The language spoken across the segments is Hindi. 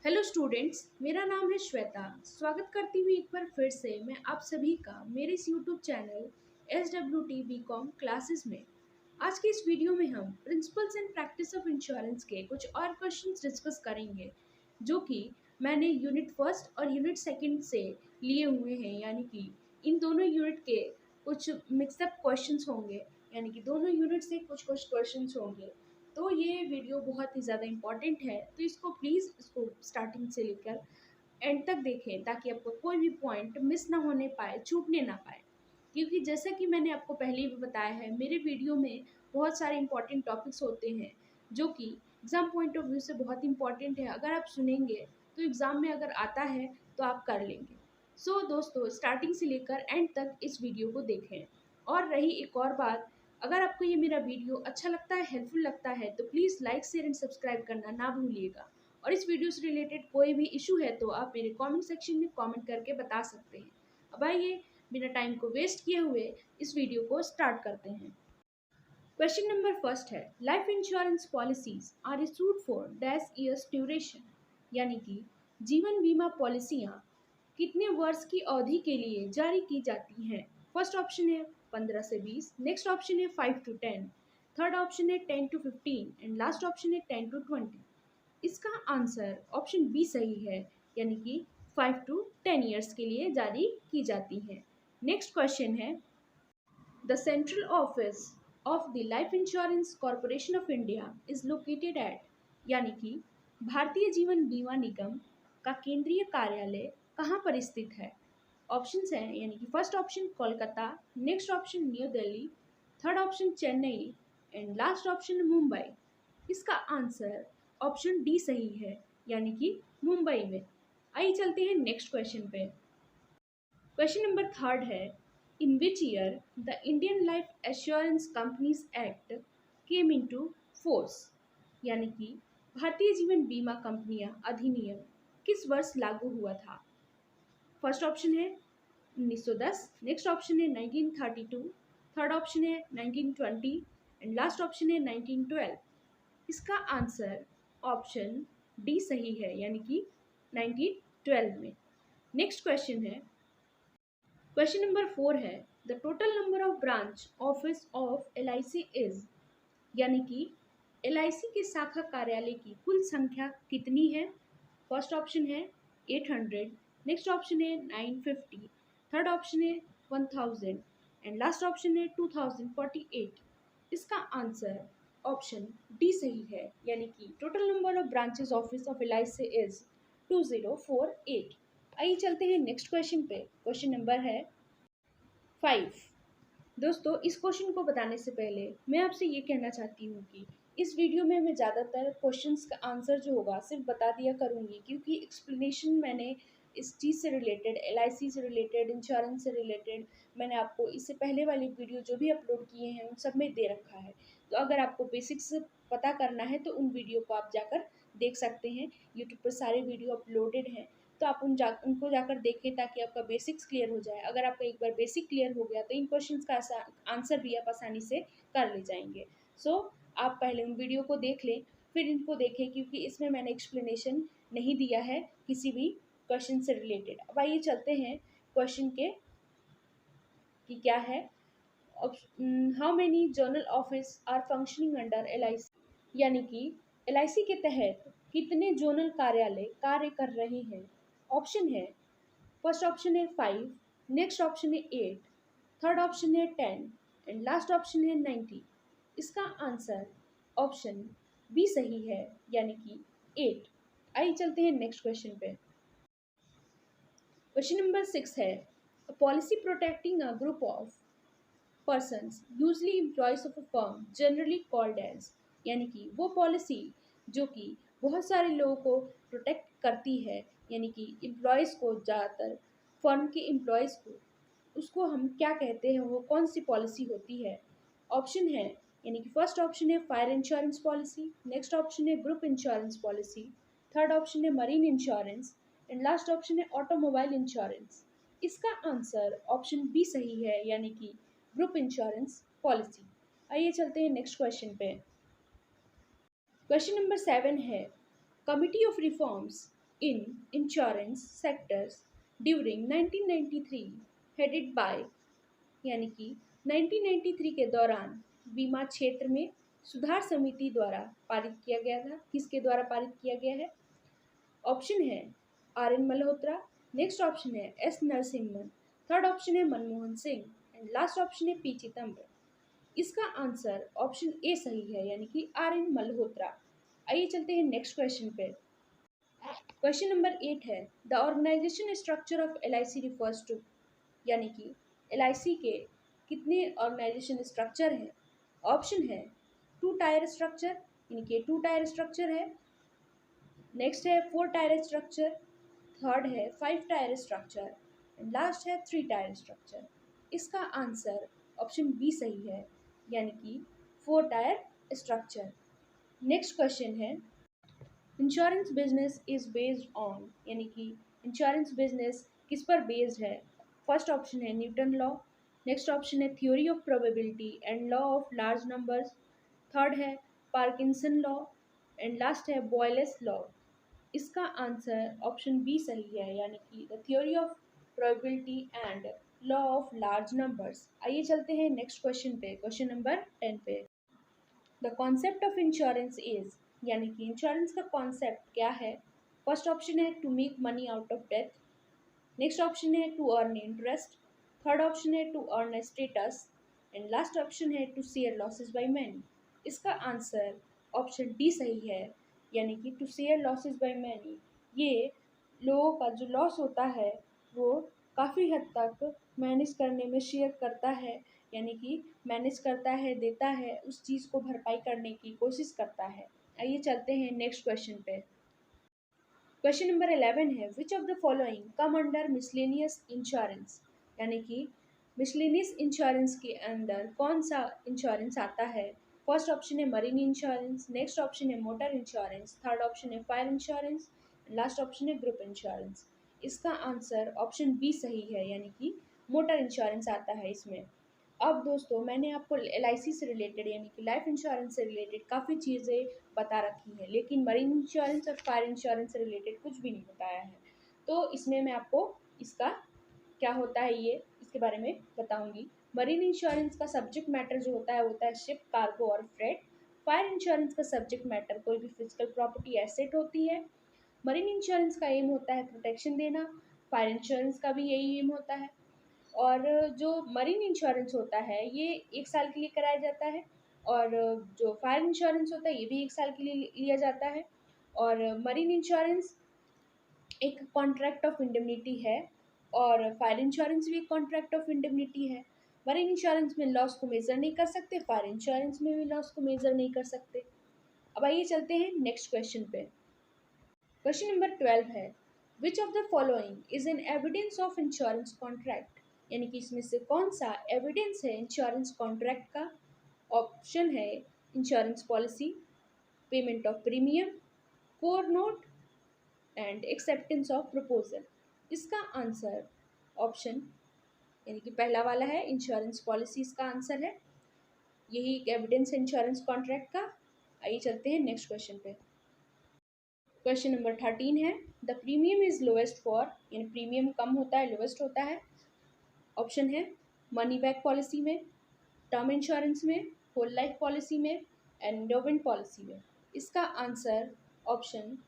हेलो स्टूडेंट्स, मेरा नाम है श्वेता। स्वागत करती हूँ एक बार फिर से मैं आप सभी का मेरे इस YouTube channel SWT BCOM classes में। आज के इस वीडियो में हम principles and practice of insurance के कुछ और क्वेश्चंस डिस्कस करेंगे जो कि मैंने यूनिट फर्स्ट और यूनिट सेकंड से लिए हुए हैं, यानी कि इन दोनों यूनिट के कुछ मिक्सअप क्वेश्चंस होंगे, यानी कि दोनों यूनिट से कुछ कुछ क्वेश्चंस होंगे। तो ये वीडियो बहुत ही ज़्यादा इम्पॉर्टेंट है, तो इसको स्टार्टिंग से लेकर एंड तक देखें ताकि आपको कोई भी पॉइंट मिस ना होने पाए, छूटने ना पाए। क्योंकि जैसा कि मैंने आपको पहले भी बताया है, मेरे वीडियो में बहुत सारे इंपॉर्टेंट टॉपिक्स होते हैं जो कि एग्ज़ाम पॉइंट ऑफ व्यू से बहुत इंपॉर्टेंट है। अगर आप सुनेंगे तो एग्ज़ाम में अगर आता है तो आप कर लेंगे। सो दोस्तों, स्टार्टिंग से लेकर एंड तक इस वीडियो को देखें। और रही एक और बात, अगर आपको ये मेरा वीडियो अच्छा लगता है, हेल्पफुल लगता है, तो please like share and subscribe करना ना भूलिएगा। और इस वीडियो से रिलेटेड कोई भी इशू है तो आप मेरे कमेंट सेक्शन में कमेंट करके बता सकते हैं। अब आइए बिना टाइम को वेस्ट किए हुए इस वीडियो को स्टार्ट करते हैं। क्वेश्चन नंबर फर्स्ट है, life insurance policies are issued for dash years duration, यानी कि जीवन बीमा पॉलिसियाँ कितने वर्ष की अवधि के लिए जारी की जाती हैं। फर्स्ट ऑप्शन है 15 से 20, नेक्स्ट ऑप्शन है 5 to 10, थर्ड ऑप्शन है 10 to 15 एंड लास्ट ऑप्शन है 10 to 20। इसका आंसर ऑप्शन बी सही है, यानी कि 5 to 10 ईयर्स के लिए जारी की जाती हैं। नेक्स्ट क्वेश्चन है, the central office of the life insurance corporation of India is located at, यानी कि भारतीय जीवन बीमा निगम का केंद्रीय कार्यालय कहाँ पर स्थित है। ऑप्शंस हैं, यानी कि first option Kolkata, next option new Delhi, third option Chennai and last option Mumbai. इसका आंसर ऑप्शन डी सही है, यानी कि मुंबई में। आइए चलते हैं नेक्स्ट क्वेश्चन पे। क्वेश्चन नंबर थर्ड है, in which year the Indian life assurance companies act came into force, यानी कि भारतीय जीवन बीमा कंपनियां अधिनियम किस वर्ष लागू हुआ था। फर्स्ट ऑप्शन है 1910, नेक्स्ट ऑप्शन है 1932, थर्ड ऑप्शन है 1920 एंड लास्ट ऑप्शन है 1912। इसका आंसर ऑप्शन डी सही है, यानी कि 1912 में। नेक्स्ट क्वेश्चन है, क्वेश्चन नंबर 4 है, the total number of branch office of LIC is, यानी कि LIC के शाखा कार्यालय की कुल संख्या कितनी है। फर्स्ट ऑप्शन है 800, नेक्स्ट ऑप्शन है 950, थर्ड ऑप्शन है 1000 एंड लास्ट ऑप्शन है 2048। इसका आंसर ऑप्शन डी सही है, यानी कि total number of branches office of LIC is 2048। आइए चलते हैं नेक्स्ट क्वेश्चन पे। क्वेश्चन नंबर है 5। दोस्तों, इस क्वेश्चन को बताने से पहले मैं आपसे ये कहना चाहती हूँ कि इस वीडियो में मैं ज़्यादातर क्वेश्चंस का आंसर जो होगा सिर्फ बता दिया करूँगी, क्योंकि एक्सप्लेनेशन मैंने इस चीज़ से रिलेटेड, LIC से रिलेटेड, इंश्योरेंस से रिलेटेड मैंने आपको इससे पहले वाली वीडियो जो भी अपलोड किए हैं उन सब में दे रखा है। तो अगर आपको बेसिक्स पता करना है तो उन वीडियो को आप जाकर देख सकते हैं। यूट्यूब पर सारे वीडियो अपलोडेड हैं, तो आप उनको जाकर देखें ताकि आपका बेसिक्स क्लियर हो जाए। अगर आपका एक बार बेसिक क्लियर हो गया तो इन क्वेश्चंस का आंसर भी आप आसानी से कर ले जाएंगे। सो आप पहले उन वीडियो को देख लें, फिर इनको देखें, क्योंकि इसमें मैंने एक्सप्लेनेशन नहीं दिया है किसी भी क्वेश्चन से रिलेटेड। अब आइए चलते हैं क्वेश्चन के कि क्या है। How many general office are functioning under LIC, यानी कि LIC के तहत कितने जोनल कार्यालय कार्य कर रहे हैं। ऑप्शन है, फर्स्ट ऑप्शन है 5, नेक्स्ट ऑप्शन है 8, थर्ड ऑप्शन है 10 एंड लास्ट ऑप्शन है 90। इसका आंसर ऑप्शन बी सही है, यानी कि 8। आइए चलते हैं नेक्स्ट क्वेश्चन पे। क्वेश्चन नंबर 6 है, a policy protecting a group of persons usually employees of a firm generally called as, यानी कि वो पॉलिसी जो कि बहुत सारे लोगों को प्रोटेक्ट करती है, यानी कि एम्प्लॉयज़ को, ज़्यादातर फर्म के एम्प्लॉयज़ को, उसको हम क्या कहते हैं, वो कौन सी पॉलिसी होती है। ऑप्शन है, यानी कि फर्स्ट ऑप्शन है fire insurance policy, next option है group insurance policy, third option है marine insurance and last option है ऑटोमोबाइल इंश्योरेंस। इसका आंसर ऑप्शन बी सही है, यानी कि ग्रुप इंश्योरेंस पॉलिसी। आइए चलते हैं नेक्स्ट क्वेश्चन पे। क्वेश्चन नंबर 7 है, committee of reforms in insurance sectors during 1993 headed by, यानी कि 1993 के दौरान बीमा क्षेत्र में सुधार समिति द्वारा पारित किया गया था। किसके द्वारा पारित किया गया है? ऑप्शन है R N Malhotra, next option है एस नरसिम्हन, थर्ड ऑप्शन है Manmohan Singh and last option है पी चिदम्बरम। इसका आंसर ऑप्शन ए सही है, यानी कि आर एन मल्होत्रा। आइए चलते हैं नेक्स्ट क्वेश्चन पे। क्वेश्चन नंबर 8 है the organisation structure of LIC refers to, यानी कि LIC के कितने ऑर्गेनाइजेशन स्ट्रक्चर हैं? ऑप्शन है 2 टायर स्ट्रक्चर, यानी कि 2 टायर स्ट्रक्चर है, नेक्स्ट है 4 टायर स्ट्रक्चर, थर्ड है 5 टायर स्ट्रक्चर एंड लास्ट है 3 टायर स्ट्रक्चर। इसका आंसर ऑप्शन बी सही है, यानी कि 4 टायर स्ट्रक्चर। नेक्स्ट क्वेश्चन है insurance business is based on, यानी कि इंश्योरेंस बिजनेस किस पर बेस्ड है? फर्स्ट ऑप्शन है न्यूटन लॉ, नेक्स्ट ऑप्शन है theory of probability and law of large numbers, third है पार्किंसन लॉ एंड लास्ट है बॉयलेस लॉ। इसका आंसर ऑप्शन बी सही है, यानी कि the theory of probability and law of large numbers. आइए चलते हैं नेक्स्ट क्वेश्चन पे, क्वेश्चन नंबर 10 पे। The concept of insurance is, यानी कि इंश्योरेंस का कॉन्सेप्ट क्या है? फर्स्ट ऑप्शन है to make money out of death, next option है to earn interest, third option है to earn status and last option है to share losses by many. इसका आंसर ऑप्शन डी सही है, यानी कि to share losses by many. ये लोगों का जो लॉस होता है वो काफ़ी हद तक मैनेज करने में शेयर करता है, यानी कि मैनेज करता है, देता है, उस चीज़ को भरपाई करने की कोशिश करता है। आइए चलते हैं नेक्स्ट क्वेश्चन पे। क्वेश्चन नंबर 11 है which of the following come under miscellaneous insurance, यानी कि मिसलेनियस इंश्योरेंस के अंदर कौन सा इंश्योरेंस आता है? फर्स्ट ऑप्शन है मरीन इंश्योरेंस, नेक्स्ट ऑप्शन है मोटर इंश्योरेंस, थर्ड ऑप्शन है फायर इंश्योरेंस, लास्ट ऑप्शन है ग्रुप इंश्योरेंस। इसका आंसर ऑप्शन बी सही है, यानी कि मोटर इंश्योरेंस आता है इसमें। अब दोस्तों मैंने आपको LIC से रिलेटेड, यानी कि लाइफ इंश्योरेंस से रिलेटेड काफ़ी चीज़ें बता रखी हैं, लेकिन मरीन इंश्योरेंस और फायर इंश्योरेंस से रिलेटेड कुछ भी नहीं बताया है। तो इसमें मैं आपको इसका क्या होता है ये इसके बारे में बताऊंगी। मरीन इंश्योरेंस का सब्जेक्ट मैटर जो होता है वो होता है शिप, कार्गो और फ्रेट। फायर इंश्योरेंस का सब्जेक्ट मैटर कोई भी फिजिकल प्रॉपर्टी एसेट होती है। मरीन इंश्योरेंस का एम होता है प्रोटेक्शन देना, फायर इंश्योरेंस का भी यही एम होता है। और जो मरीन इंश्योरेंस होता है ये 1 साल के लिए कराया जाता है, और जो फायर इंश्योरेंस होता है ये भी 1 साल के लिए लिया जाता है। और मरीन इंश्योरेंस एक कॉन्ट्रैक्ट ऑफ इंडेमनिटी है और फायर इंश्योरेंस भी एक कॉन्ट्रैक्ट ऑफ इंडेमनिटी है। मरीन इंश्योरेंस में लॉस को मेजर नहीं कर सकते, फायर इंश्योरेंस में भी लॉस को मेजर नहीं कर सकते। अब आइए चलते हैं नेक्स्ट क्वेश्चन पे। क्वेश्चन नंबर 12 है which of the following is an evidence of insurance contract, यानी कि इसमें से कौन सा एविडेंस है इंश्योरेंस कॉन्ट्रैक्ट का? ऑप्शन है insurance policy, payment of premium, core note and acceptance of proposal. इसका आंसर ऑप्शन यानी कि पहला वाला है इंश्योरेंस पॉलिसी, इसका आंसर है। यही एक एविडेंस है इंश्योरेंस कॉन्ट्रैक्ट का। आइए चलते हैं नेक्स्ट क्वेश्चन पे। क्वेश्चन नंबर 13 है the premium is lowest for, यानी प्रीमियम कम होता है, लोएस्ट होता है। ऑप्शन है मनी बैक पॉलिसी में, टर्म इंश्योरेंस में, होल लाइफ पॉलिसी में, एंडोमेंट पॉलिसी में। इसका आंसर ऑप्शन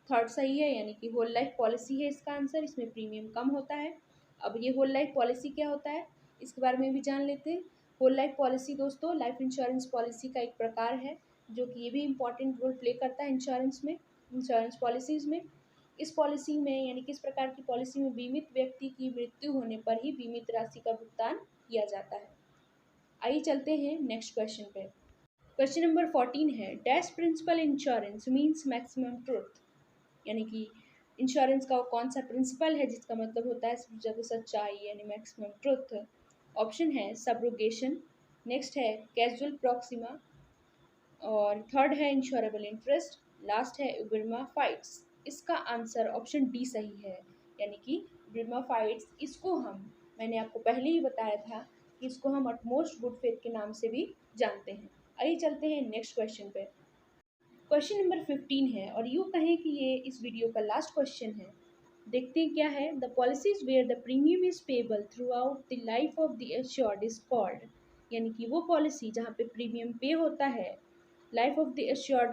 थर्ड सही है, यानी कि होल लाइफ पॉलिसी है इसका आंसर। इसमें प्रीमियम कम होता है। अब ये होल लाइफ पॉलिसी क्या होता है इसके बारे में भी जान लेते हैं। होल लाइफ पॉलिसी दोस्तों लाइफ इंश्योरेंस पॉलिसी का एक प्रकार है जो कि ये भी इम्पॉर्टेंट रोल प्ले करता है इंश्योरेंस में, इंश्योरेंस पॉलिसीज़ में। इस पॉलिसी में यानी कि इस प्रकार की पॉलिसी में बीमित व्यक्ति की मृत्यु होने पर ही बीमित राशि का भुगतान किया जाता है। आइए चलते हैं नेक्स्ट क्वेश्चन पे। क्वेश्चन नंबर 14 है dash principle insurance means maximum truth, यानी कि इंश्योरेंस का कौन सा प्रिंसिपल है जिसका मतलब होता है जब सच्चाई यानी मैक्सिमम ट्रुथ। ऑप्शन है सब्रोगेशन, नेक्स्ट है कैजुअल प्रॉक्सिमा, और थर्ड है इंश्योरेबल इंटरेस्ट, लास्ट है उबरमा फाइट्स। इसका आंसर ऑप्शन डी सही है, यानी कि उबरमा फाइट्स। इसको मैंने आपको पहले ही बताया था कि इसको हम अटमोस्ट गुड फेथ के नाम से भी जानते हैं। आइए चलते हैं नेक्स्ट क्वेश्चन पे। क्वेश्चन नंबर 15 है और यूँ कहें कि ये इस वीडियो का लास्ट क्वेश्चन है। देखते हैं क्या है। The policies where the premium is payable throughout the life of the assured is called, यानी कि वो पॉलिसी जहाँ पे प्रीमियम पे होता है लाइफ ऑफ द एश्योर्ड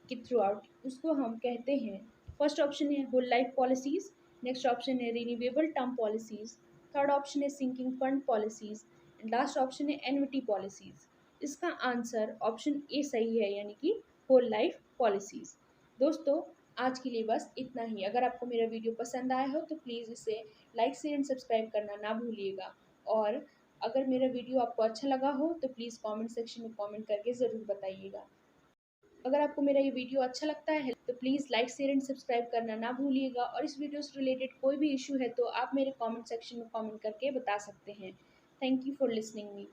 के थ्रू आउट, उसको हम कहते हैं। फर्स्ट ऑप्शन है whole life policies, next option है renewable term policies, third option है sinking fund policies and last option है एन्युटी पॉलिसीज। इसका आंसर ऑप्शन ए सही है, यानी कि होल लाइफ पॉलिसीज। दोस्तों, आज के लिए बस इतना ही। अगर आपको मेरा वीडियो पसंद आया हो तो प्लीज़ इसे लाइक शेयर एंड सब्सक्राइब करना ना भूलिएगा। और अगर मेरा वीडियो आपको अच्छा लगा हो तो प्लीज़ कमेंट सेक्शन में कमेंट करके ज़रूर बताइएगा। अगर आपको मेरा ये वीडियो अच्छा लगता है तो please like share and subscribe करना ना भूलिएगा। और इस वीडियो से रिलेटेड कोई भी इशू है तो आप मेरे कमेंट सेक्शन में कमेंट करके बता सकते हैं। Thank you for listening me.